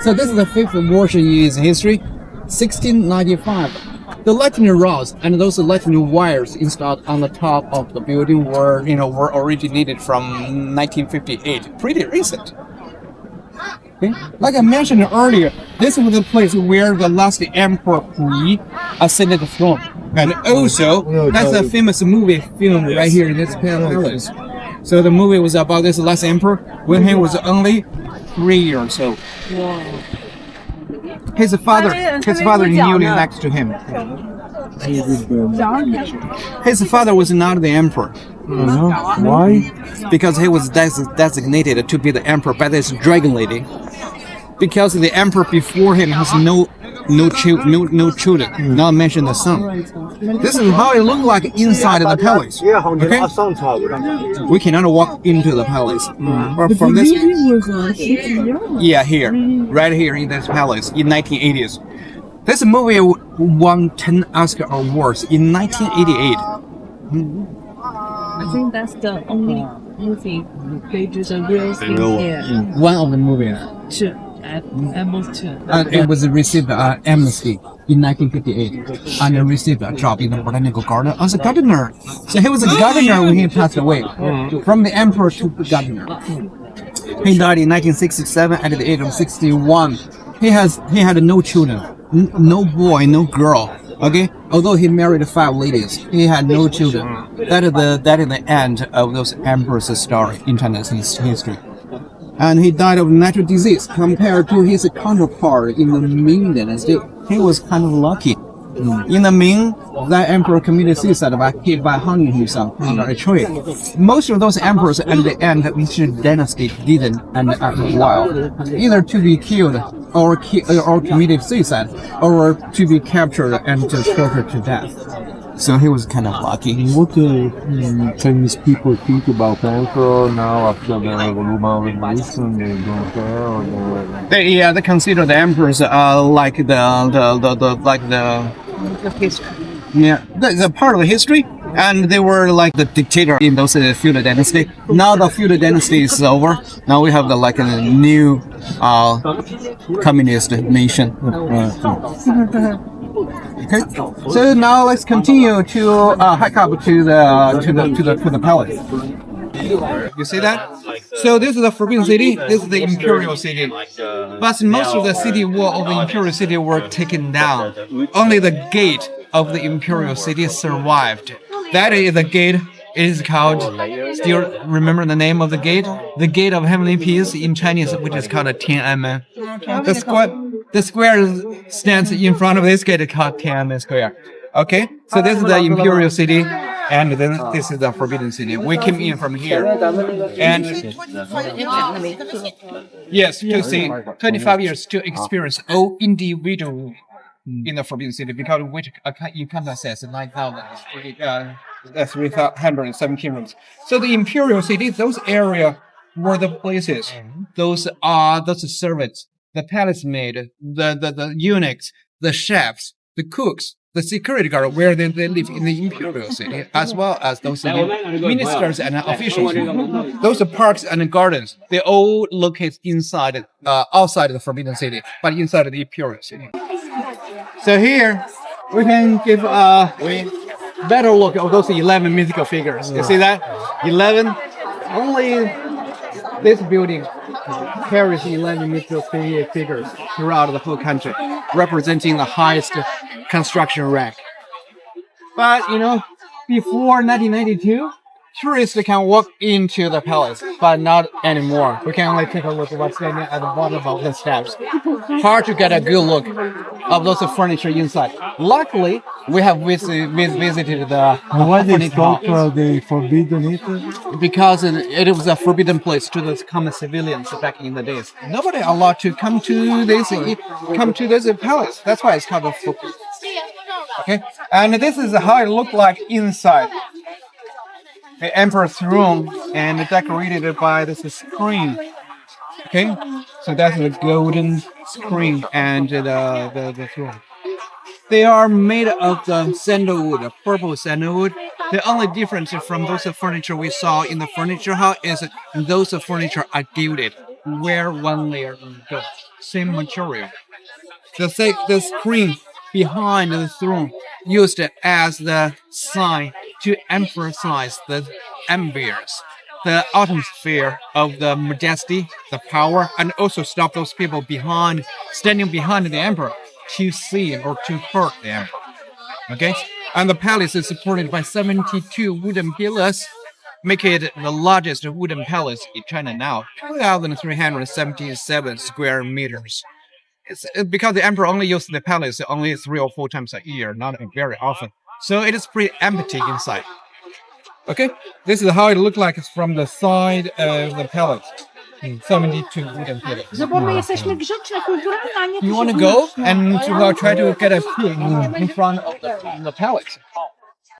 So this is the fifth version in its history, 1695. The lightning rods and those lightning wires installed on the top of the building were originated from 1958. Pretty recent. Okay. Like I mentioned earlier, this was the place where the last emperor Hui ascended the throne, and also that's a famous movie filmed right here in this palace. So the movie was about this last emperor when he was only 3 years old. His father kneeling next to him. His father was not the emperor. Why? Because he was designated to be the emperor by this dragon lady. Because the emperor before him has no children, not mention the son. This is how it looked like inside the palace. Okay? We cannot walk into the palace. But from this, here, right here in this palace in 1980s. This movie won 10 Oscar awards in 1988. I think that's the only movie they do the real thing here. One of the movies. Almost two. And it was received amnesty in 1958 and received a job in the botanical garden as a gardener. So he was a gardener when he passed away, from the emperor to the gardener. He died in 1967 at the age of 61. He had no children, no boy, no girl. Okay, although he married 5 ladies, he had no children. That is the end of those emperors' story in China's history. And he died of natural disease compared to his counterpart in the Ming Dynasty. He was kind of lucky. In the Ming, that emperor committed suicide by hanging himself under a tree. Most of those emperors at the end of each dynasty didn't end up well, either to be killed or committed suicide, or to be captured and tortured to death. So he was kind of lucky. What do Chinese people think about emperor now after the revolution? They don't care, or they consider the emperors like the history. Yeah, the part of the history, and they were like the dictator in those feudal dynasty. Now the feudal dynasty is over. Now we have a new communist nation. Okay, so now let's continue to hike up to the palace. You see that? So this is the Forbidden City. This is the Imperial City. But most of the city wall of the Imperial City were taken down. Only the gate of the Imperial City survived. That is the gate. It is called. Still remember the name of the gate? The Gate of Heavenly Peace in Chinese, which is called Tiananmen. The square stands in front of this gate called Tiananmen Square. Okay, so this is the Imperial City, and then this is the Forbidden City. We came in from here, and yes, to see 25 years to experience all individual in the Forbidden City, because which you can't access 317 rooms. So the Imperial City, those areas were the places. Those are the servants, the palace maid, the eunuchs, the chefs, the cooks, the security guard, where they live in the Imperial City, as well as those ministers and officials. Those parks and gardens, they all locate outside the Forbidden City, but inside the Imperial City. So here, we can give a better look of those 11 mythical figures. You see that? 11, only this building carries 11 mythical figures throughout the whole country, representing the highest construction rank. But, before 1992, tourists can walk into the palace, but not anymore. We can only take a look at what's standing at the bottom of the steps. Hard to get a good look of those furniture inside. Luckily, we have visited the why they stop the forbidden it? Because it was a forbidden place to the common civilians back in the days. Nobody allowed to come to this palace. That's why it's called a forbidden. Okay, and this is how it looked like inside. The emperor's room, and decorated by this screen. Okay, so that's the golden screen and the throne. They are made of the sandalwood, purple sandalwood. The only difference from those furniture we saw in the furniture hall is those furniture are gilded. wear one layer of the same material. The screen behind the throne used as the sign to emphasize the ambience, the atmosphere of the majesty, the power, and also stop those people standing behind the emperor to see or to hurt the emperor. Okay? And the palace is supported by 72 wooden pillars, making it the largest wooden palace in China now, 2,377 square meters. It's because the emperor only uses the palace only 3 or 4 times a year, not very often. So it is pretty empty inside. Okay, this is how it looks like from the side of the palace. 72 wooden pillars. Bo my jesteśmy grzeczne, kulturalne, a nie... You want to go and we'll try to get a peek in front of the palace.